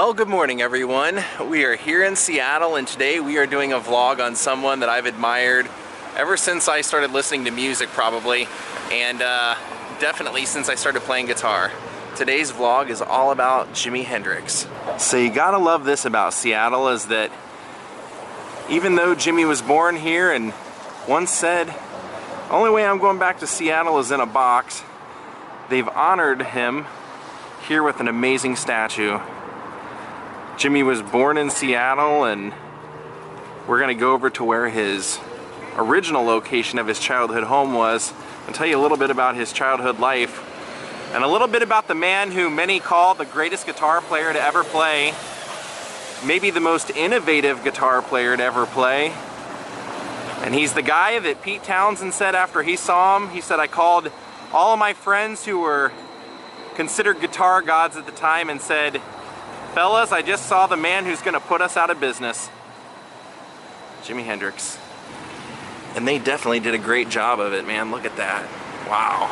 Well, good morning everyone. We are here in Seattle and today we are doing a vlog on someone that I've admired ever since I started listening to music probably, and definitely since I started playing guitar. Today's vlog is all about Jimi Hendrix. So you gotta love this about Seattle is that even though Jimmy was born here and once said, only way I'm going back to Seattle is in a box, they've honored him here with an amazing statue. Jimmy was born in Seattle, and we're gonna go over to where his original location of his childhood home was and tell you a little bit about his childhood life and a little bit about the man who many call the greatest guitar player to ever play, maybe the most innovative guitar player to ever play. And he's the guy that Pete Townsend said after he saw him, he said, I called all of my friends who were considered guitar gods at the time and said, fellas, I just saw the man who's gonna put us out of business. Jimi Hendrix. And they definitely did a great job of it, man. Look at that. Wow.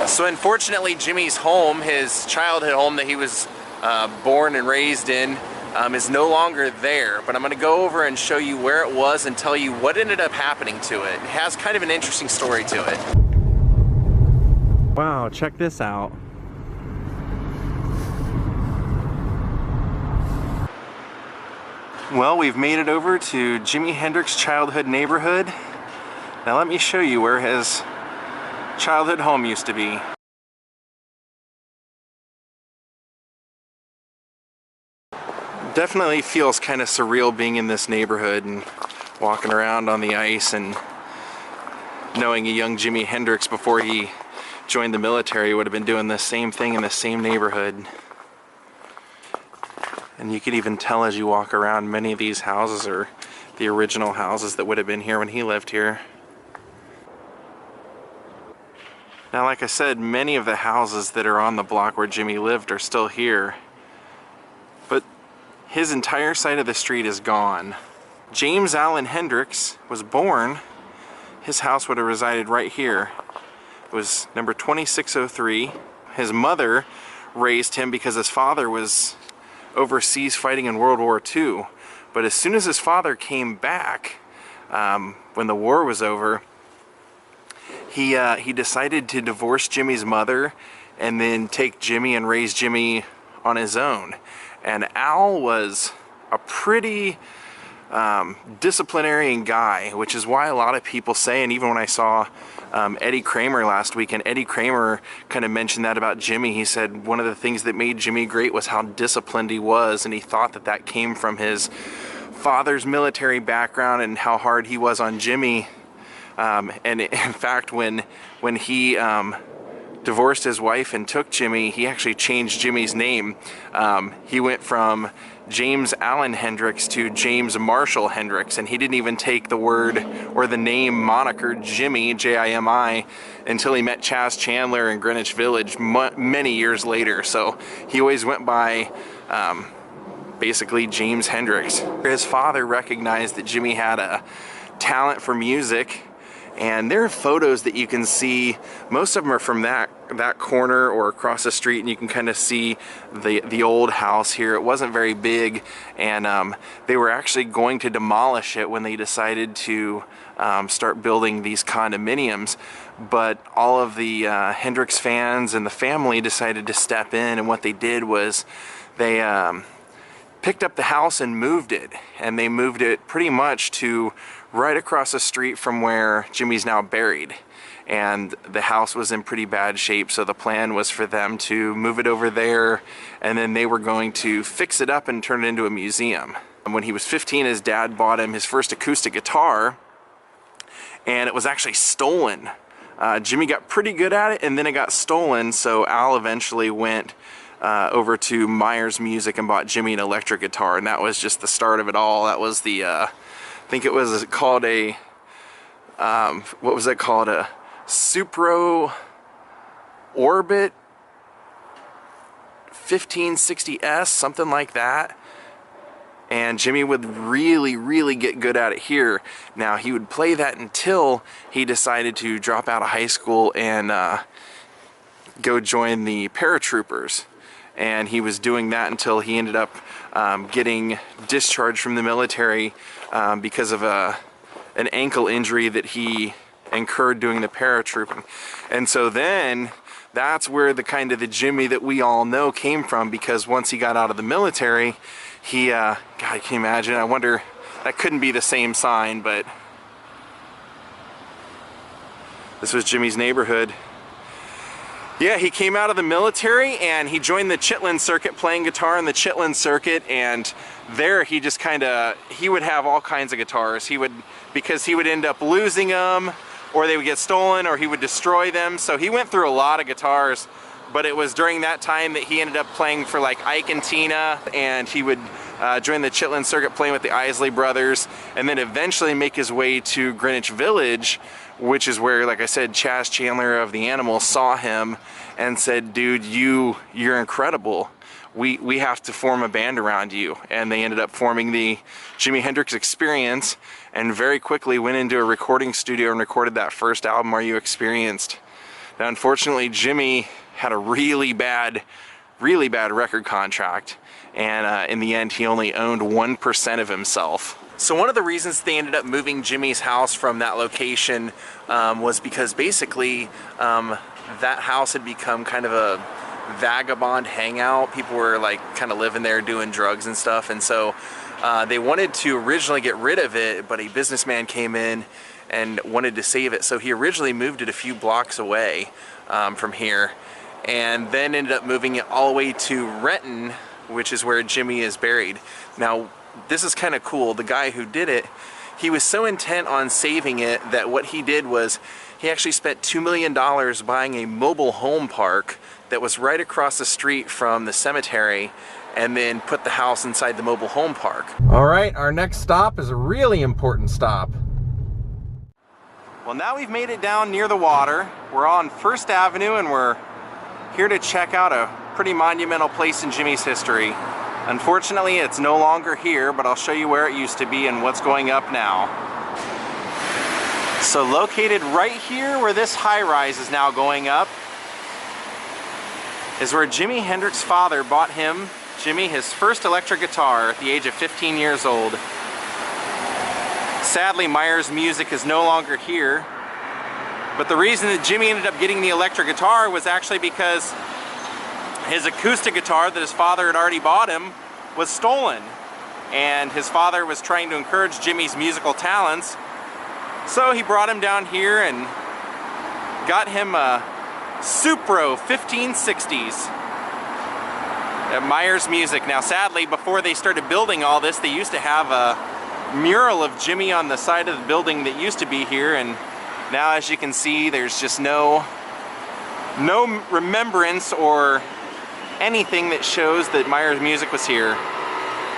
So unfortunately, Jimmy's home, his childhood home that he was born and raised in, is no longer there. But I'm gonna go over and show you where it was and tell you what ended up happening to it. It has kind of an interesting story to it. Wow, check this out. Well, we've made it over to Jimi Hendrix childhood neighborhood. Now let me show you where his childhood home used to be. Definitely feels kind of surreal being in this neighborhood and walking around on the ice and knowing a young Jimi Hendrix before he joined the military would have been doing the same thing in the same neighborhood. And you could even tell as you walk around, many of these houses are the original houses that would have been here when he lived here. Now, like I said, many of the houses that are on the block where Jimmy lived are still here, but his entire side of the street is gone. James Allen Hendrix was born, his house would have resided right here. It was number 2603. His mother raised him because his father was overseas fighting in World War II. But as soon as his father came back, when the war was over, he decided to divorce Jimmy's mother and then take Jimmy and raise Jimmy on his own. And Al was a pretty disciplinarian guy, which is why a lot of people say, and even when I saw Eddie Kramer last week, and Eddie Kramer kind of mentioned that about Jimmy. He said one of the things that made Jimmy great was how disciplined he was, and he thought that that came from his father's military background and how hard he was on Jimmy. And in fact, when he divorced his wife and took Jimmy, he actually changed Jimmy's name. He went from James Allen Hendrix to James Marshall Hendrix, and he didn't even take the word or the name moniker Jimmy, J-I-M-I, until he met Chaz Chandler in Greenwich Village many years later. So he always went by basically James Hendrix. His father recognized that Jimmy had a talent for music, and there are photos that you can see. Most of them are from that corner or across the street, and you can kind of see the old house here. It wasn't very big, and they were actually going to demolish it when they decided to start building these condominiums. But all of the Hendrix fans and the family decided to step in, and what they did was they picked up the house and moved it, and they moved it pretty much to right across the street from where Jimmy's now buried. And the house was in pretty bad shape, so the plan was for them to move it over there, and then they were going to fix it up and turn it into a museum. And when he was 15, his dad bought him his first acoustic guitar, and it was actually stolen. Jimmy got pretty good at it, and then it got stolen, so Al eventually went over to Myers Music and bought Jimmy an electric guitar, and that was just the start of it all. That was the I think it was called a what was it called, a Supro Orbit 1560S, something like that. And Jimmy would really get good at it here. Now, he would play that until he decided to drop out of high school and go join the paratroopers. and he was doing that until he ended up getting discharged from the military because of an ankle injury that he incurred doing the paratrooping. And so then that's where the kind of the Jimmy that we all know came from, because once he got out of the military, he God, can you imagine? I wonder, that couldn't be the same sign, but this was Jimmy's neighborhood. Yeah, he came out of the military and he joined the Chitlin circuit, playing guitar in the Chitlin circuit, and there he just he would have all kinds of guitars. Because he would end up losing them, or they would get stolen, or he would destroy them. So he went through a lot of guitars, but it was during that time that he ended up playing for like Ike and Tina, and he would join the Chitlin circuit playing with the Isley Brothers, and then eventually make his way to Greenwich Village, which is where, like I said, Chas Chandler of the Animals saw him and said, dude, you're incredible. We have to form a band around you. And they ended up forming the Jimi Hendrix Experience, and very quickly went into a recording studio and recorded that first album, Are You Experienced? Now, unfortunately, Jimmy had a really bad record contract, and in the end, he only owned 1% of himself. So one of the reasons they ended up moving Jimmy's house from that location was because basically that house had become kind of a vagabond hangout. People were like kind of living there doing drugs and stuff, and so they wanted to originally get rid of it, but a businessman came in and wanted to save it. So he originally moved it a few blocks away from here, and then ended up moving it all the way to Renton, which is where Jimmy is buried. Now, this is kind of cool. The guy who did it, he was so intent on saving it that what he did was he actually spent $2 million buying a mobile home park that was right across the street from the cemetery, and then put the house inside the mobile home park. All right, our next stop is a really important stop. Well, now we've made it down near the water. We're on First Avenue, and we're here to check out a pretty monumental place in Jimmy's history. Unfortunately, it's no longer here, but I'll show you where it used to be and what's going up now. So located right here where this high-rise is now going up is where Jimi Hendrix's father bought him, Jimmy, his first electric guitar at the age of 15 years old. Sadly, Myers Music is no longer here, but the reason that Jimmy ended up getting the electric guitar was actually because his acoustic guitar that his father had already bought him was stolen, and his father was trying to encourage Jimmy's musical talents, so he brought him down here and got him a Supro 1560s at Myers Music. Now, sadly, before they started building all this, they used to have a mural of Jimmy on the side of the building that used to be here, and now, as you can see, there's just no remembrance or anything that shows that Myers Music was here.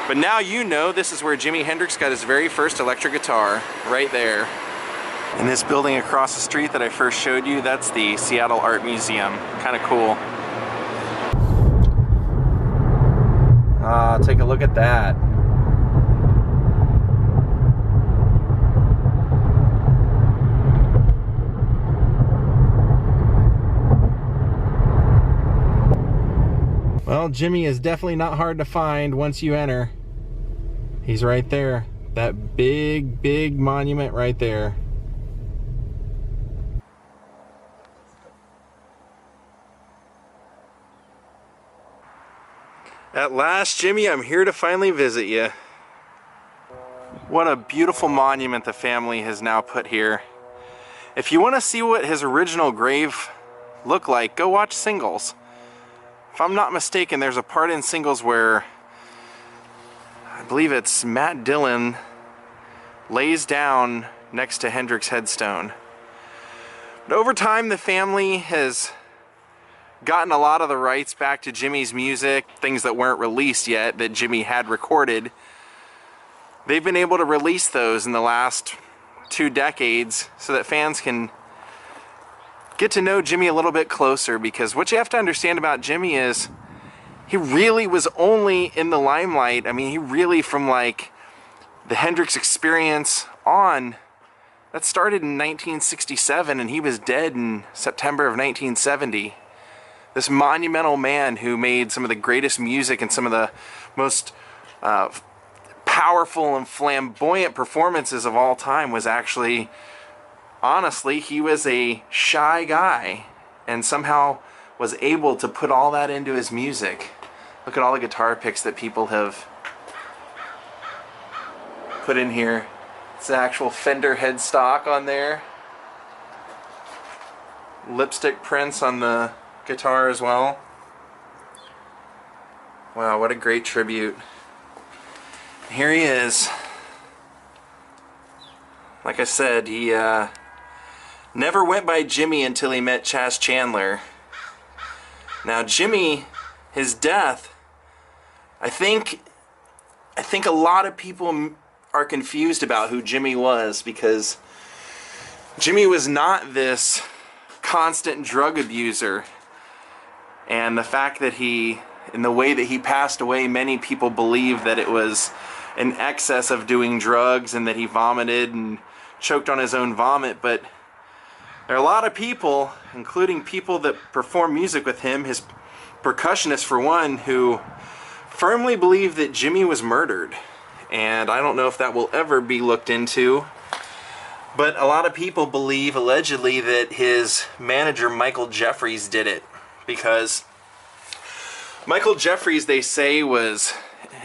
But now you know this is where Jimi Hendrix got his very first electric guitar, right there. And this building across the street that I first showed you, that's the Seattle Art Museum. Kind of cool. Take a look at that. Well, Jimmy is definitely not hard to find once you enter. He's right there. That big monument right there. At last, Jimmy, I'm here to finally visit you. What a beautiful monument the family has now put here. If you want to see what his original grave looked like, go watch Singles. If I'm not mistaken, there's a part in Singles where I believe it's Matt Dillon lays down next to Hendrix's headstone. But over time, the family has gotten a lot of the rights back to Jimmy's music, things that weren't released yet that Jimmy had recorded. They've been able to release those in the last 2 decades so that fans can get to know Jimmy a little bit closer, because what you have to understand about Jimmy is he really was only in the limelight. I mean, he really, from like the Hendrix Experience on, that started in 1967 and he was dead in September of 1970. This monumental man who made some of the greatest music and some of the most powerful and flamboyant performances of all time was actually, honestly, he was a shy guy and somehow was able to put all that into his music. Look at all the guitar picks that people have put in here. It's the actual Fender headstock on there. Lipstick prints on the guitar as well. Wow, what a great tribute. Here he is. Like I said, he never went by Jimmy until he met Chas Chandler. Now Jimmy, his death, I think a lot of people are confused about who Jimmy was, because Jimmy was not this constant drug abuser, and the fact that in the way that he passed away, many people believe that it was an excess of doing drugs and that he vomited and choked on his own vomit. But there are a lot of people, including people that perform music with him, his percussionist for one, who firmly believe that Jimmy was murdered. And I don't know if that will ever be looked into, but a lot of people believe, allegedly, that his manager Michael Jeffries did it, because Michael Jeffries, they say, was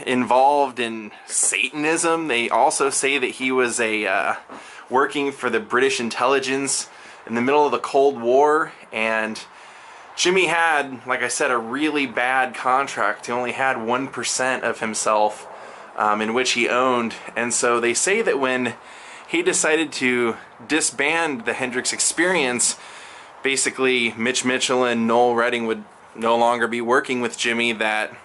involved in Satanism. They also say that he was working for the British intelligence in the middle of the Cold War, and Jimmy had, like I said, a really bad contract. He only had 1% of himself in which he owned, and so they say that when he decided to disband the Hendrix Experience, basically Mitch Mitchell and Noel Redding would no longer be working with Jimmy, that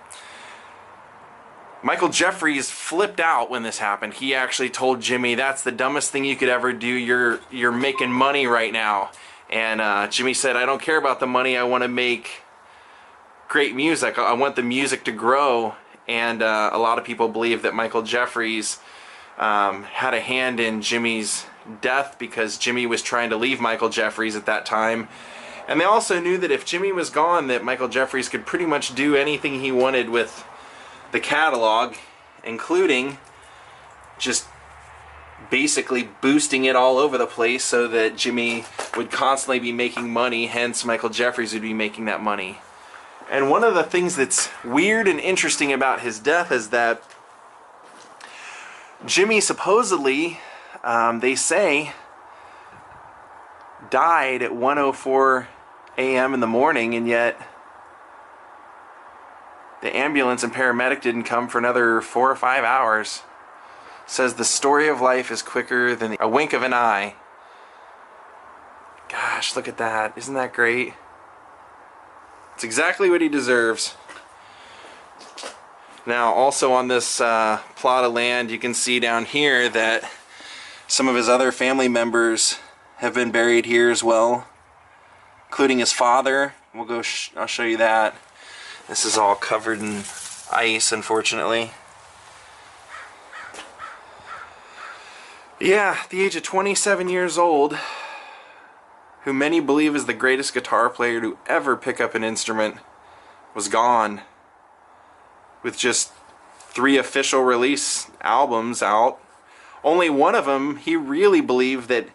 Michael Jeffries flipped out when this happened. He actually told Jimmy, "That's the dumbest thing you could ever do. You're making money right now." And Jimmy said, "I don't care about the money. I want to make great music. I want the music to grow." And a lot of people believe that Michael Jeffries had a hand in Jimmy's death, because Jimmy was trying to leave Michael Jeffries at that time. And they also knew that if Jimmy was gone, that Michael Jeffries could pretty much do anything he wanted with the catalog, including just basically boosting it all over the place so that Jimmy would constantly be making money, hence Michael Jeffries would be making that money. And one of the things that's weird and interesting about his death is that Jimmy supposedly, they say, died at 1:04 a.m. in the morning, and yet the ambulance and paramedic didn't come for another 4 or 5 hours. It says the story of life is quicker than a wink of an eye. Gosh, look at that. Isn't that great? It's exactly what he deserves. Now, also on this plot of land, you can see down here that some of his other family members have been buried here as well, including his father. I'll show you that. This is all covered in ice, unfortunately. Yeah, at the age of 27 years old, who many believe is the greatest guitar player to ever pick up an instrument, was gone. With just 3 official release albums out. Only one of them, he really believed that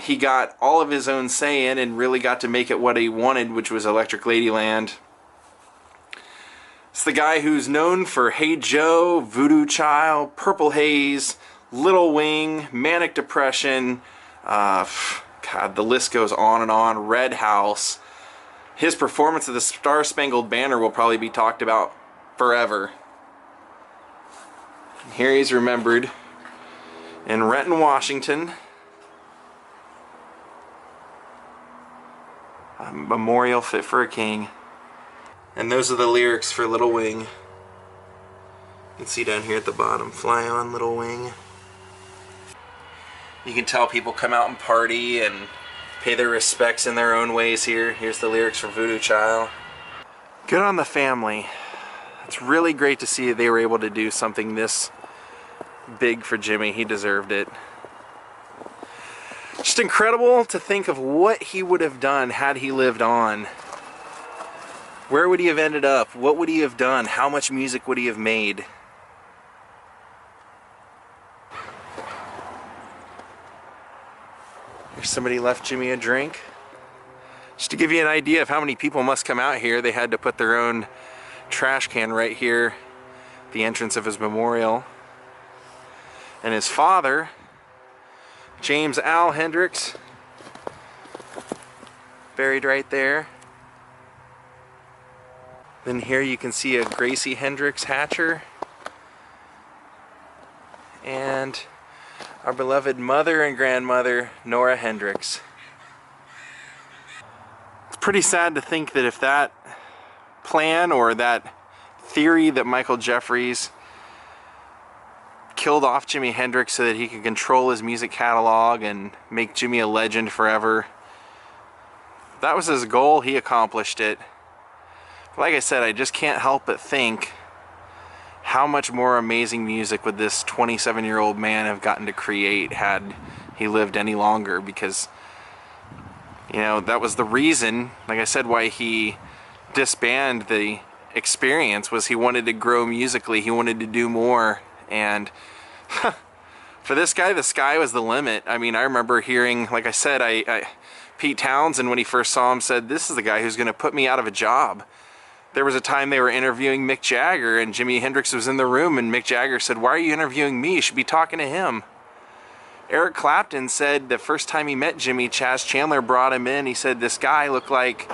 he got all of his own say in and really got to make it what he wanted, which was Electric Ladyland. It's the guy who's known for Hey Joe, Voodoo Child, Purple Haze, Little Wing, Manic Depression, God, the list goes on and on, Red House. His performance of the Star Spangled Banner will probably be talked about forever. Here he's remembered in Renton, Washington. A memorial fit for a king. And those are the lyrics for Little Wing. You can see down here at the bottom, "Fly on, Little Wing." You can tell people come out and party and pay their respects in their own ways here. Here's the lyrics for Voodoo Child. Good on the family. It's really great to see that they were able to do something this big for Jimmy. He deserved it. Just incredible to think of what he would have done had he lived on. Where would he have ended up? What would he have done? How much music would he have made? Here's somebody left Jimmy a drink. Just to give you an idea of how many people must come out here, they had to put their own trash can right here at the entrance of his memorial. And his father, James Al Hendrix, buried right there. Then here you can see a Gracie Hendrix Hatcher. And our beloved mother and grandmother, Nora Hendrix. It's pretty sad to think that if that plan or that theory that Michael Jeffries killed off Jimi Hendrix so that he could control his music catalog and make Jimmy a legend forever, if that was his goal, he accomplished it. Like I said, I just can't help but think how much more amazing music would this 27-year-old man have gotten to create had he lived any longer, because, you know, that was the reason, like I said, why he disbanded the Experience, was he wanted to grow musically, he wanted to do more, and for this guy, the sky was the limit. I mean, I remember hearing, like I said, Pete Townsend, when he first saw him, said, "This is the guy who's going to put me out of a job." There was a time they were interviewing Mick Jagger, and Jimi Hendrix was in the room, and Mick Jagger said, "Why are you interviewing me? You should be talking to him." Eric Clapton said the first time he met Jimmy, Chaz Chandler brought him in. He said this guy looked like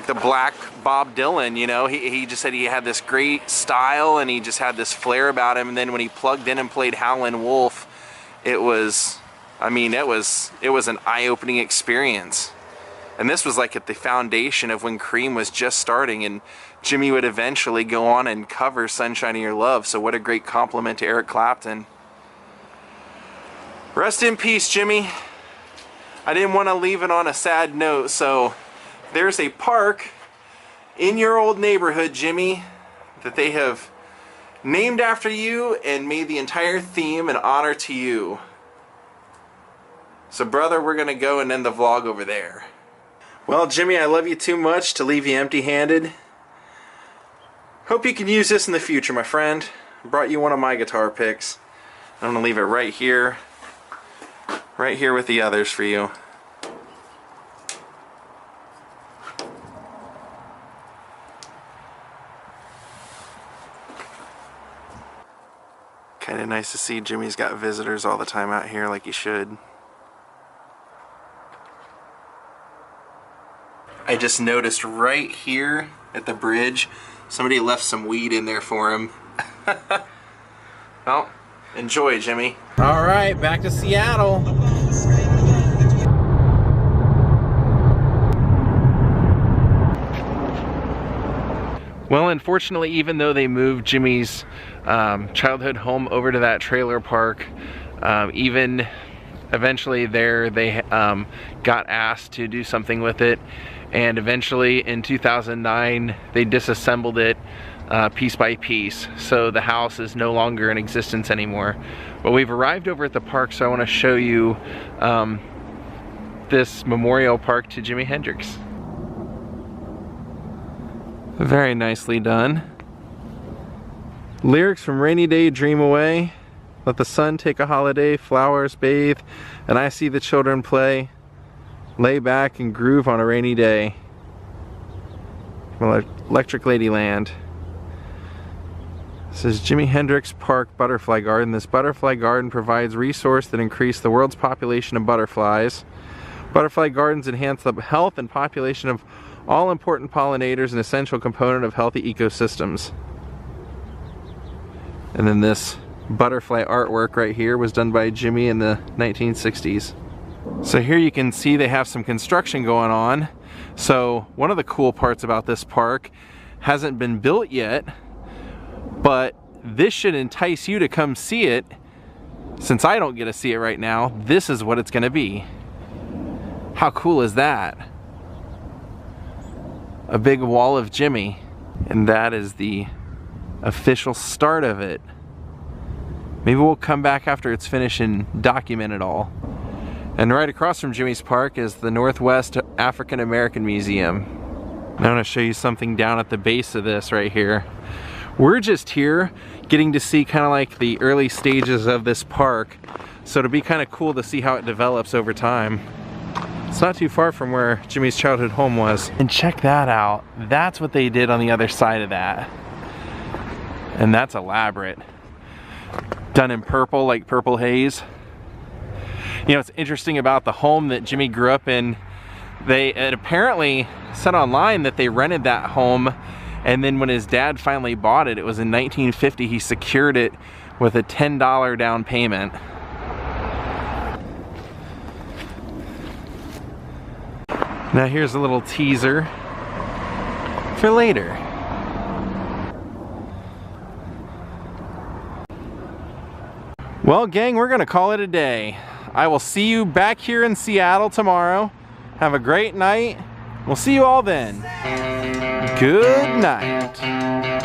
the black Bob Dylan, you know. He just said he had this great style and he just had this flair about him. And then when he plugged in and played Howlin' Wolf, it was, I mean, it was an eye-opening experience. And this was like at the foundation of when Cream was just starting, and Jimmy would eventually go on and cover Sunshine of Your Love. So what a great compliment to Eric Clapton. Rest in peace, Jimmy. I didn't want to leave it on a sad note, so there's a park in your old neighborhood, Jimmy, that they have named after you and made the entire theme an honor to you. So brother, we're gonna go and end the vlog over there. Well, Jimmy, I love you too much to leave you empty-handed. Hope you can use this in the future, my friend. I brought you one of my guitar picks. I'm gonna leave it right here with the others for you. Kinda nice to see Jimmy's got visitors all the time out here, like he should. I just noticed right here at the bridge, somebody left some weed in there for him. Well, enjoy, Jimmy. All right, back to Seattle. Well, unfortunately, even though they moved Jimmy's childhood home over to that trailer park, even eventually there they got asked to do something with it, and eventually in 2009 they disassembled it piece by piece, so the house is no longer in existence anymore. But we've arrived over at the park, so I want to show you this memorial park to Jimi Hendrix. Very nicely done. Lyrics from Rainy Day, Dream Away. Let the sun take a holiday, flowers bathe, and I see the children play. Lay back and groove on a rainy day. Electric Ladyland. This is Jimi Hendrix Park Butterfly Garden. This butterfly garden provides resource that increase the world's population of butterflies. Butterfly gardens enhance the health and population of all important pollinators, an essential component of healthy ecosystems. And then this butterfly artwork right here was done by Jimmy in the 1960s. So here you can see they have some construction going on. So one of the cool parts about this park hasn't been built yet, but this should entice you to come see it. Since I don't get to see it right now, this is what it's gonna be. How cool is that? A big wall of Jimmy, and that is the official start of it. Maybe we'll come back after it's finished and document it all. And right across from Jimmy's park is the Northwest African American Museum. Now I'm going to show you something down at the base of this right here. We're just here getting to see kind of like the early stages of this park. So it'll be kind of cool to see how it develops over time. It's not too far from where Jimmy's childhood home was. And check that out. That's what they did on the other side of that. And that's elaborate. Done in purple, like purple haze. You know, what's interesting about the home that Jimmy grew up in, it apparently said online that they rented that home, and then when his dad finally bought it, it was in 1950, he secured it with a $10 down payment. Now here's a little teaser for later. Well, gang, we're gonna call it a day. I will see you back here in Seattle tomorrow. Have a great night. We'll see you all then. Good night.